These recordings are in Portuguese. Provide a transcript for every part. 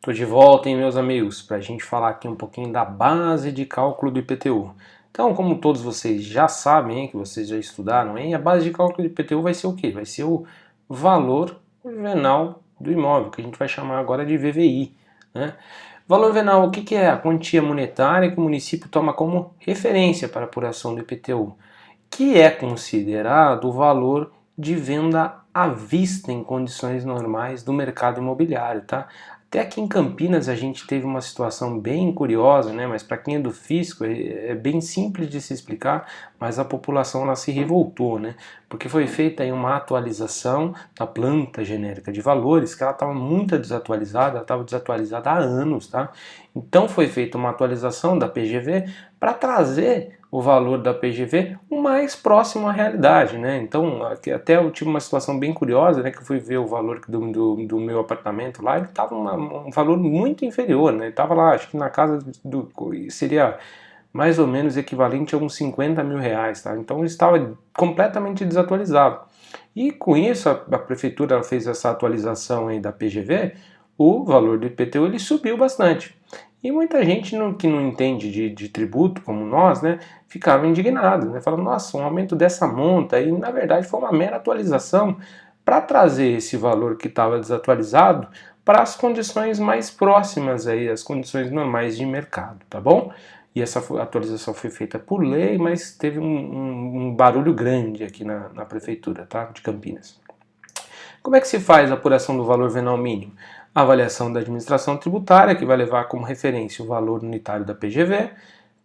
Estou de volta, hein, meus amigos, para a gente falar aqui um pouquinho da base de cálculo do IPTU. Então, como todos vocês já sabem, hein, que vocês já estudaram, hein, a base de cálculo do IPTU vai ser o quê? Vai ser o valor venal do imóvel, que a gente vai chamar agora de VVI. Né? Valor venal, o que é? A quantia monetária que o município toma como referência para a apuração do IPTU, que é considerado o valor de venda à vista em condições normais do mercado imobiliário, tá? Até aqui em Campinas a gente teve uma situação bem curiosa, né? Mas para quem é do fisco é bem simples de se explicar, mas a população ela se revoltou, né? Porque foi feita aí uma atualização da planta genérica de valores, que ela estava muito desatualizada, ela estava desatualizada há anos, tá? Então foi feita uma atualização da PGV para trazer o valor da PGV o mais próximo à realidade, né? Então, até eu tive uma situação bem curiosa, né? Que eu fui ver o valor do meu apartamento lá, ele estava um valor muito inferior, né? Estava lá, acho que na casa seria mais ou menos equivalente a uns 50 mil reais, tá? Então, ele estava completamente desatualizado. E com isso, a prefeitura fez essa atualização aí da PGV, o valor do IPTU ele subiu bastante. E muita gente que não entende de tributo, como nós, né, ficava indignado, né, falando, nossa, um aumento dessa monta, e na verdade foi uma mera atualização para trazer esse valor que estava desatualizado para as condições mais próximas, aí, as condições normais de mercado, tá bom? E essa atualização foi feita por lei, mas teve um barulho grande aqui na prefeitura, tá, de Campinas. Como é que se faz a apuração do valor venal mínimo? A avaliação da administração tributária, que vai levar como referência o valor unitário da PGV,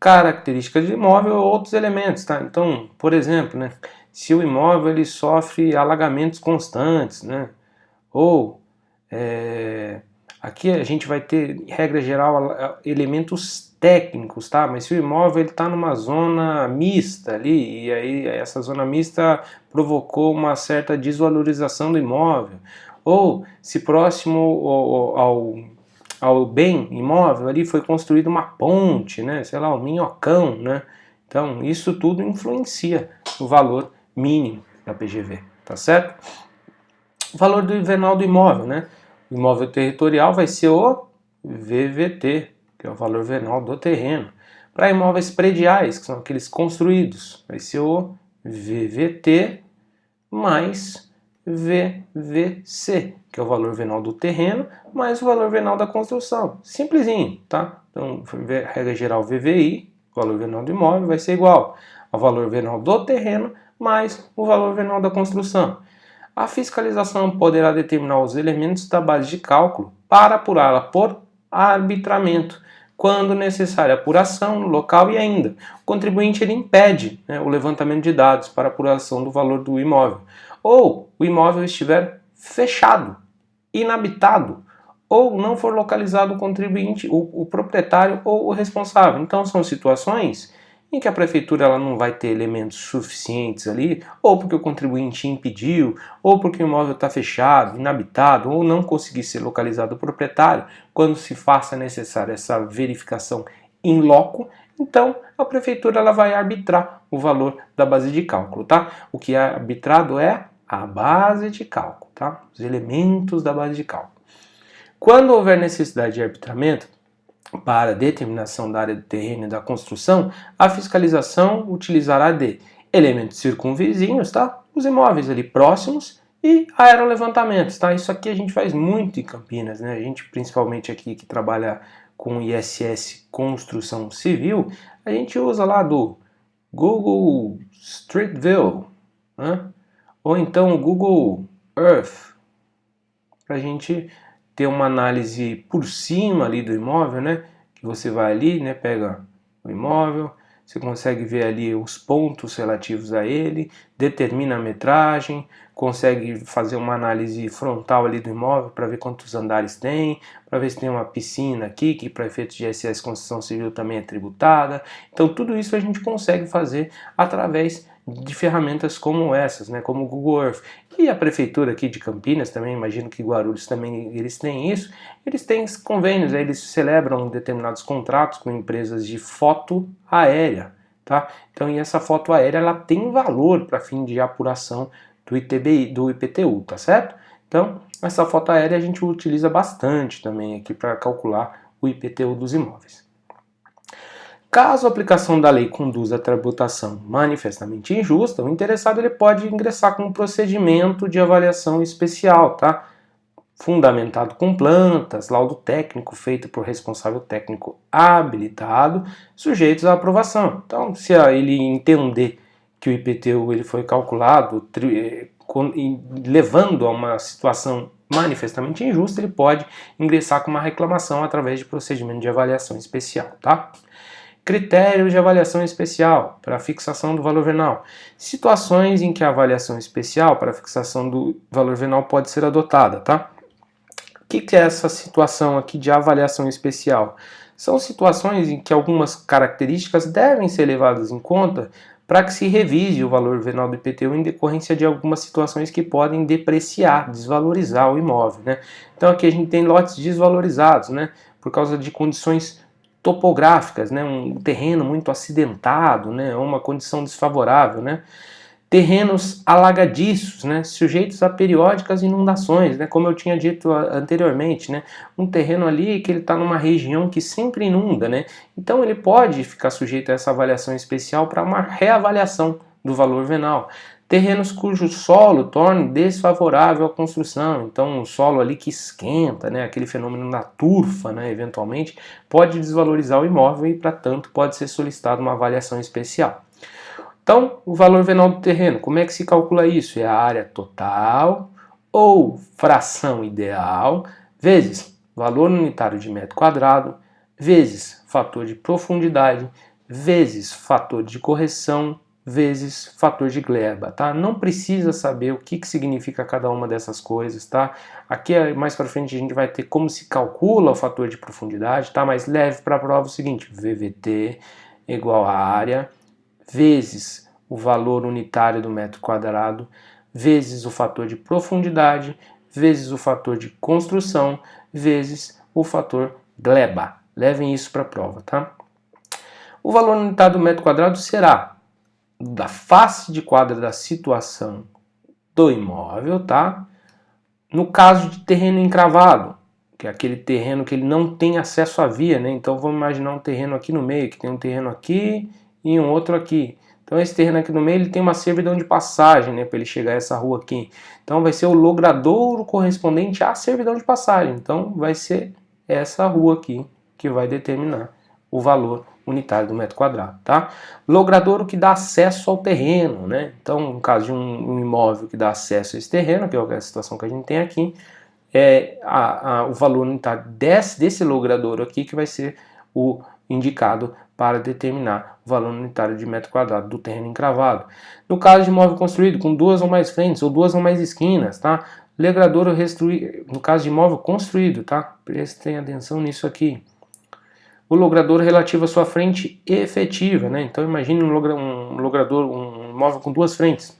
características do imóvel ou outros elementos. Tá? Então, por exemplo, né, se o imóvel ele sofre alagamentos constantes, né, ou aqui a gente vai ter, regra geral, elementos técnicos, tá? Mas se o imóvel está numa zona mista ali, e aí essa zona mista provocou uma certa desvalorização do imóvel, ou se próximo ao bem imóvel ali foi construída uma ponte, né? Sei lá, um minhocão, né? Então isso tudo influencia o valor mínimo da PGV, tá certo? O valor do venal do imóvel, né? O imóvel territorial vai ser o VVT, que é o valor venal do terreno. Para imóveis prediais, que são aqueles construídos, vai ser o VVT mais VVC, que é o valor venal do terreno, mais o valor venal da construção. Simplesinho, tá? Então, regra geral, VVI, valor venal do imóvel, vai ser igual ao valor venal do terreno mais o valor venal da construção. A fiscalização poderá determinar os elementos da base de cálculo para apurá-la por arbitramento, quando necessária apuração no local, e ainda o contribuinte ele impede, né, o levantamento de dados para apuração do valor do imóvel, ou o imóvel estiver fechado, inabitado, ou não for localizado o contribuinte, o proprietário ou o responsável. Então são situações em que a prefeitura ela não vai ter elementos suficientes ali, ou porque o contribuinte impediu, ou porque o imóvel está fechado, inabitado, ou não conseguir ser localizado o proprietário, quando se faça necessária essa verificação in loco, então a prefeitura ela vai arbitrar o valor da base de cálculo, tá? O que é arbitrado é a base de cálculo, tá? Os elementos da base de cálculo. Quando houver necessidade de arbitramento, para determinação da área do terreno e da construção, a fiscalização utilizará de elementos circunvizinhos, tá? Os imóveis ali próximos e aerolevantamentos, tá? Isso aqui a gente faz muito em Campinas, né? A gente, principalmente aqui que trabalha com ISS Construção Civil, a gente usa lá do Google Street View, né? Ou então o Google Earth, para a gente ter uma análise por cima ali do imóvel, né? Que você vai ali, né? Pega o imóvel, você consegue ver ali os pontos relativos a ele, determina a metragem, consegue fazer uma análise frontal ali do imóvel para ver quantos andares tem, para ver se tem uma piscina aqui, que para efeitos de ISS Construção Civil também é tributada. Então tudo isso a gente consegue fazer através de ferramentas como essas, né, como o Google Earth. E a prefeitura aqui de Campinas também, imagino que Guarulhos também eles têm isso, eles têm convênios, eles celebram determinados contratos com empresas de foto aérea, tá? Então, e essa foto aérea ela tem valor para fim de apuração do ITBI, do IPTU, tá certo? Então, Essa foto aérea a gente utiliza bastante também aqui para calcular o IPTU dos imóveis. Caso a aplicação da lei conduza a tributação manifestamente injusta, o interessado ele pode ingressar com um procedimento de avaliação especial, tá? Fundamentado com plantas, laudo técnico feito por responsável técnico habilitado, sujeitos à aprovação. Então, se ele entender que o IPTU ele foi calculado levando a uma situação manifestamente injusta, ele pode ingressar com uma reclamação através de procedimento de avaliação especial, tá? Critérios de avaliação especial para a fixação do valor venal. Situações em que a avaliação especial para a fixação do valor venal pode ser adotada, tá? O que é essa situação aqui de avaliação especial? São situações em que algumas características devem ser levadas em conta para que se revise o valor venal do IPTU em decorrência de algumas situações que podem depreciar, desvalorizar o imóvel, né? Então aqui a gente tem lotes desvalorizados, né? Por causa de condições topográficas, né? Um terreno muito acidentado, né? Uma condição desfavorável, né? Terrenos alagadiços, né, sujeitos a periódicas inundações, né, como eu tinha dito anteriormente, né, um terreno ali que ele está numa região que sempre inunda, né, então ele pode ficar sujeito a essa avaliação especial para uma reavaliação do valor venal. Terrenos cujo solo torne desfavorável à construção, então o solo ali que esquenta, né, aquele fenômeno da turfa, né, eventualmente, pode desvalorizar o imóvel e, para tanto, pode ser solicitada uma avaliação especial. Então, o valor venal do terreno, como é que se calcula isso? É a área total ou fração ideal vezes valor unitário de metro quadrado vezes fator de profundidade vezes fator de correção vezes fator de gleba, tá? Não precisa saber o que significa cada uma dessas coisas, tá? Aqui mais para frente a gente vai ter como se calcula o fator de profundidade, tá? Mas leve para a prova o seguinte: VVT igual a área vezes o valor unitário do metro quadrado, vezes o fator de profundidade, vezes o fator de construção, vezes o fator gleba. Levem isso para a prova, tá? O valor unitário do metro quadrado será da face de quadra da situação do imóvel, tá? No caso de terreno encravado, que é aquele terreno que ele não tem acesso à via, né? Então vamos imaginar um terreno aqui no meio, que tem um terreno aqui e um outro aqui. Então esse terreno aqui no meio ele tem uma servidão de passagem, né, para ele chegar a essa rua aqui. Então vai ser o logradouro correspondente à servidão de passagem. Então vai ser essa rua aqui que vai determinar o valor unitário do metro quadrado, tá? Logradouro que dá acesso ao terreno, né? Então no caso de um imóvel que dá acesso a esse terreno, que é a situação que a gente tem aqui, o valor unitário desse logradouro aqui que vai ser o indicado para determinar o valor unitário de metro quadrado do terreno encravado. No caso de imóvel construído com duas ou mais frentes ou duas ou mais esquinas, tá? Logradouro no caso de imóvel construído, tá? Prestem atenção nisso aqui. O logradouro relativo à sua frente efetiva, né? Então imagine um imóvel com duas frentes,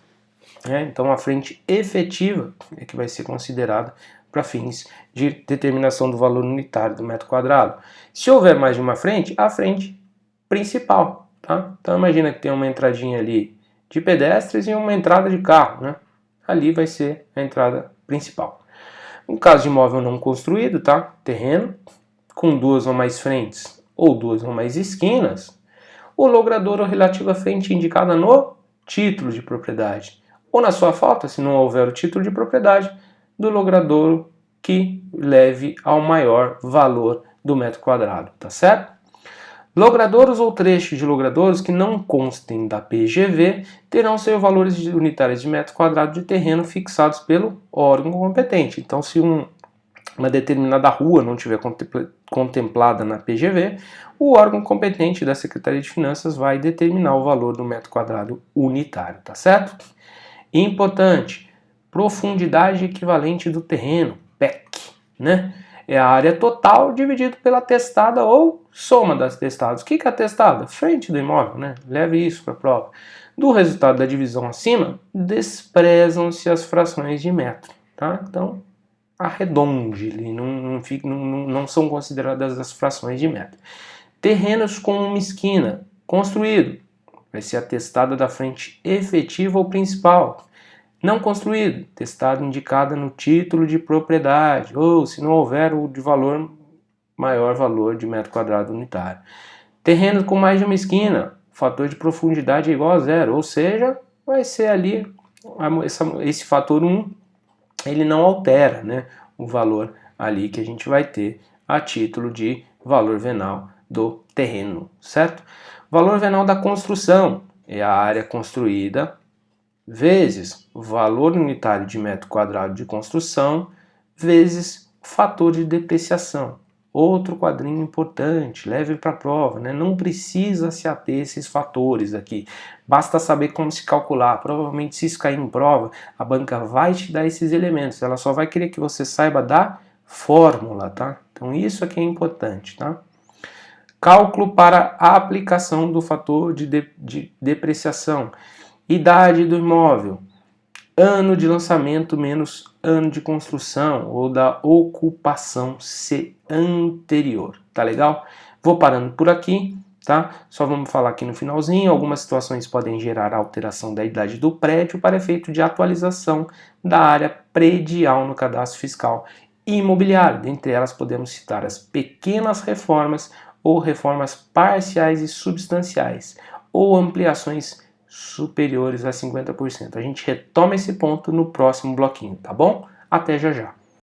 né? Então a frente efetiva é que vai ser considerada para fins de determinação do valor unitário do metro quadrado. Se houver mais de uma frente, a frente principal, tá? Então imagina que tem uma entradinha ali de pedestres e uma entrada de carro, né? Ali vai ser a entrada principal. No caso de imóvel não construído, tá? Terreno com duas ou mais frentes ou duas ou mais esquinas, o logradouro relativo à frente indicada no título de propriedade ou na sua falta, se não houver o título de propriedade, do logradouro que leve ao maior valor do metro quadrado, tá certo? Logradouros ou trechos de logradouros que não constem da PGV terão seus valores unitários de metro quadrado de terreno fixados pelo órgão competente. Então, se uma determinada rua não tiver contemplada na PGV, o órgão competente da Secretaria de Finanças vai determinar o valor do metro quadrado unitário, tá certo? Importante, profundidade equivalente do terreno, PEC, né? É a área total dividido pela testada ou soma das testadas. O que é a testada? Frente do imóvel, né? Leve isso para a prova. Do resultado da divisão acima, desprezam-se as frações de metro, tá? Então, arredonde, não são consideradas as frações de metro. Terrenos com uma esquina, construído, vai ser a testada da frente efetiva ou principal. Não construído, testado indicada no título de propriedade, ou se não houver o de valor, maior valor de metro quadrado unitário. Terreno com mais de uma esquina, fator de profundidade é igual a zero, ou seja, vai ser ali, esse fator 1, ele não altera, né, o valor ali que a gente vai ter a título de valor venal do terreno, certo? Valor venal da construção é a área construída vezes o valor unitário de metro quadrado de construção vezes o fator de depreciação. Outro quadrinho importante, leve para a prova, né? Não precisa se ater a esses fatores aqui, basta saber como se calcular. Provavelmente, se isso cair em prova, a banca vai te dar esses elementos, ela só vai querer que você saiba da fórmula, tá? Então, isso aqui é importante, tá? Cálculo para a aplicação do fator de depreciação. Idade do imóvel, ano de lançamento menos ano de construção ou da ocupação C anterior, tá legal? Vou parando por aqui, tá? Só vamos falar aqui no finalzinho, algumas situações podem gerar alteração da idade do prédio para efeito de atualização da área predial no cadastro fiscal e imobiliário. Dentre elas podemos citar as pequenas reformas ou reformas parciais e substanciais ou ampliações superiores a 50%. A gente retoma esse ponto no próximo bloquinho, tá bom? Até já já.